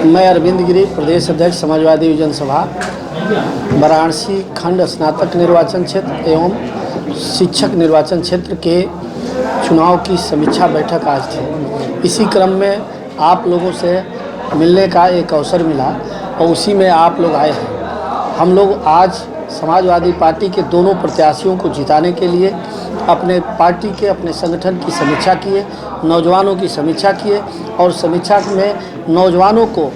मैं अरविंद गिरी, प्रदेश अध्यक्ष समाजवादी युवजन सभा, वाराणसी खंड स्नातक निर्वाचन क्षेत्र एवं शिक्षक निर्वाचन क्षेत्र के चुनाव की समीक्षा बैठक आज थी। इसी क्रम में आप लोगों से मिलने का एक अवसर मिला और उसी में आप लोग आए हैं। हम लोग आज समाजवादी पार्टी के दोनों प्रत्याशियों को जिताने के लिए अपने पार्टी के अपने संगठन की समीक्षा किए, नौजवानों की समीक्षा किए और समीक्षा में नौजवानों को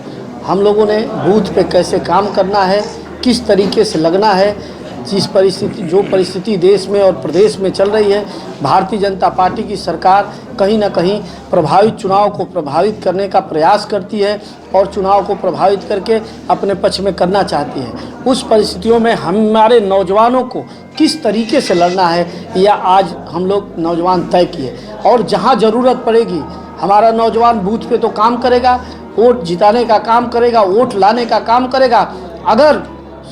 हम लोगों ने बूथ पे कैसे काम करना है, किस तरीके से लगना है, जो परिस्थिति देश में और प्रदेश में चल रही है, भारतीय जनता पार्टी की सरकार कहीं ना कहीं प्रभावित चुनाव को प्रभावित करने का प्रयास करती है और चुनाव को प्रभावित करके अपने पक्ष में करना चाहती है। उस परिस्थितियों में हमारे नौजवानों को किस तरीके से लड़ना है, यह आज हम लोग नौजवान तय किए और जहां ज़रूरत पड़ेगी हमारा नौजवान बूथ पे तो काम करेगा, वोट जिताने का काम करेगा, वोट लाने का काम करेगा। अगर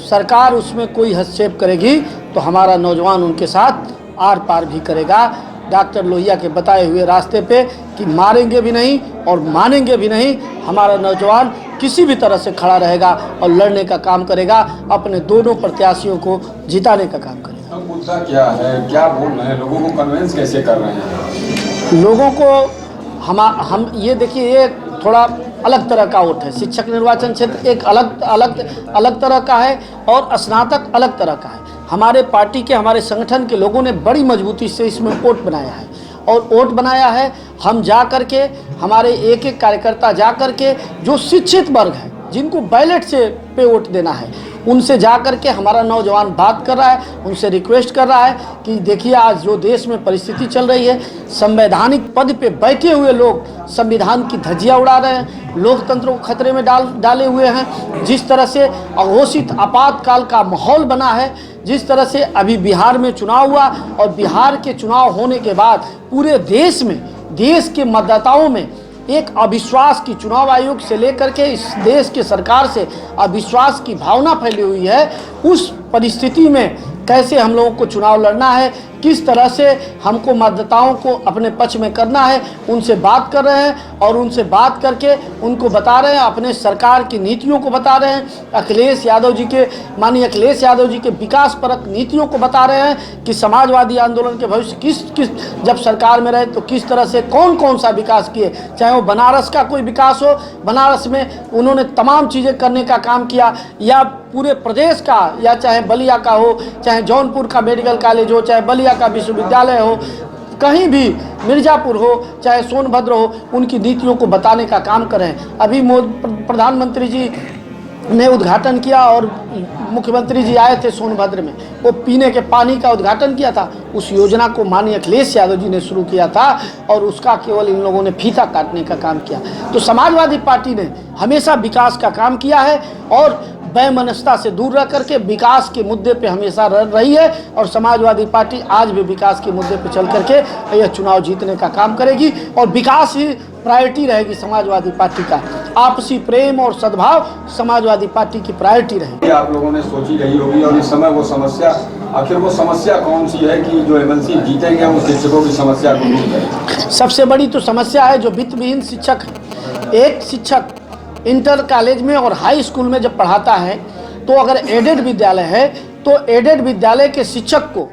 सरकार उसमें कोई हस्तक्षेप करेगी तो हमारा नौजवान उनके साथ आर पार भी करेगा। डॉक्टर लोहिया के बताए हुए रास्ते पे कि मारेंगे भी नहीं और मानेंगे भी नहीं, हमारा नौजवान किसी भी तरह से खड़ा रहेगा और लड़ने का काम करेगा, अपने दोनों प्रत्याशियों को जिताने का काम करेगा। अब मुद्दा क्या है, क्या बोल रहे हैं, लोगों को कन्विंस कैसे कर रहे हैं? लोगों को हम ये देखिए, ये थोड़ा अलग तरह का वोट है। शिक्षक निर्वाचन क्षेत्र एक अलग तरह का है और स्नातक अलग तरह का है। हमारे पार्टी के, हमारे संगठन के लोगों ने बड़ी मजबूती से इसमें वोट बनाया है और वोट बनाया है। हम जा कर के, हमारे एक एक कार्यकर्ता जा कर के, जो शिक्षित वर्ग है, जिनको बैलेट से पे वोट देना है, उनसे जा कर के हमारा नौजवान बात कर रहा है, उनसे रिक्वेस्ट कर रहा है कि देखिए आज जो देश में परिस्थिति चल रही है, संवैधानिक पद पे बैठे हुए लोग संविधान की धज्जियां उड़ा रहे हैं, लोकतंत्र को खतरे में डाले हुए हैं। जिस तरह से अघोषित आपातकाल का माहौल बना है, जिस तरह से अभी बिहार में चुनाव हुआ और बिहार के चुनाव होने के बाद पूरे देश में, देश के मतदाताओं में एक अविश्वास की, चुनाव आयोग से लेकर के इस देश के सरकार से अविश्वास की भावना फैली हुई है। उस परिस्थिति में कैसे हम लोगों को चुनाव लड़ना है, किस तरह से हमको मतदाताओं को अपने पक्ष में करना है, उनसे बात कर रहे हैं और उनसे बात करके उनको बता रहे हैं, अपने सरकार की नीतियों को बता रहे हैं, माननीय अखिलेश यादव जी के विकास परक नीतियों को बता रहे हैं कि समाजवादी आंदोलन के भविष्य किस जब सरकार में रहे तो किस तरह से कौन सा विकास किए, चाहे वो बनारस का कोई विकास हो, बनारस में उन्होंने तमाम चीज़ें करने का काम किया, या पूरे प्रदेश का, या चाहे बलिया का हो, चाहे जौनपुर का मेडिकल कॉलेज हो, चाहे बलिया का विश्वविद्यालय हो, कहीं भी मिर्ज़ापुर हो, चाहे सोनभद्र हो, उनकी नीतियों को बताने का काम करें। अभी प्रधानमंत्री जी ने उद्घाटन किया और मुख्यमंत्री जी आए थे सोनभद्र में, वो पीने के पानी का उद्घाटन किया था। उस योजना को माननीय अखिलेश यादव जी ने शुरू किया था और उसका केवल इन लोगों ने फीता काटने का काम किया। तो समाजवादी पार्टी ने हमेशा विकास का काम किया है और वैमनस्यता से दूर रह करके विकास के मुद्दे पे हमेशा रही है और समाजवादी पार्टी आज भी विकास के मुद्दे पे चल करके यह चुनाव जीतने का काम करेगी और विकास ही प्रायोरिटी रहेगी समाजवादी पार्टी का। आपसी प्रेम और सद्भाव समाजवादी पार्टी की प्रायोरिटी रहेगी। आप लोगों ने सोची रही होगी और इस समय वो समस्या, आखिर वो समस्या कौन सी है कि जो एमएलसी जीतेंगे उन शिक्षकों की समस्या को दूर करें? सबसे बड़ी तो समस्या है जो वित्त विहीन शिक्षक है। एक शिक्षक इंटर कॉलेज में और हाई स्कूल में जब पढ़ाता है तो अगर एडेड विद्यालय है तो एडेड विद्यालय के शिक्षक को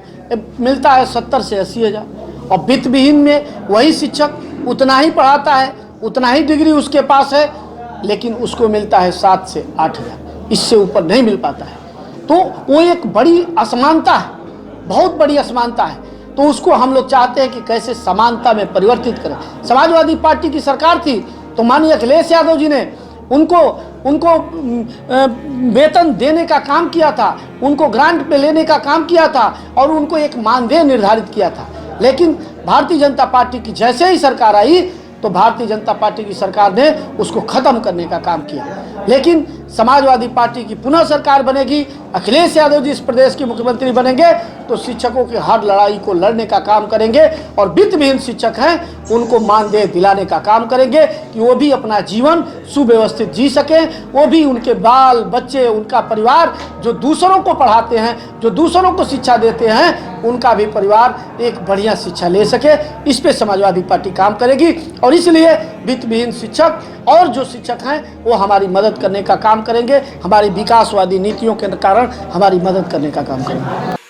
मिलता है 70 से 80 हज़ार और वित्त विहीन में वही शिक्षक उतना ही पढ़ाता है, उतना ही डिग्री उसके पास है, लेकिन उसको मिलता है 7 से 8 हज़ार, इससे ऊपर नहीं मिल पाता है। तो वो एक बड़ी असमानता है, बहुत बड़ी असमानता है। तो उसको हम लोग चाहते हैं कि कैसे समानता में परिवर्तित करें। समाजवादी पार्टी की सरकार थी तो माननीय अखिलेश यादव जी ने उनको वेतन देने का काम किया था, उनको ग्रांट पे लेने का काम किया था और उनको एक मानदेय निर्धारित किया था। लेकिन भारतीय जनता पार्टी की जैसे ही सरकार आई तो भारतीय जनता पार्टी की सरकार ने उसको ख़त्म करने का काम किया। लेकिन समाजवादी पार्टी की पुनः सरकार बनेगी, अखिलेश यादव जी इस प्रदेश के मुख्यमंत्री बनेंगे तो शिक्षकों की हर लड़ाई को लड़ने का काम करेंगे और वित्त विहीन शिक्षक हैं उनको मानदेय दिलाने का काम करेंगे कि वो भी अपना जीवन सुव्यवस्थित जी सकें, वो भी, उनके बाल बच्चे, उनका परिवार जो दूसरों को पढ़ाते हैं, जो दूसरों को शिक्षा देते हैं, उनका भी परिवार एक बढ़िया शिक्षा ले सके। इस पे समाजवादी पार्टी काम करेगी और इसलिए वित्तविहीन शिक्षक और जो शिक्षक हैं वो हमारी मदद करने का काम करेंगे, हमारी विकासवादी नीतियों के कारण हमारी मदद करने का काम करेंगे।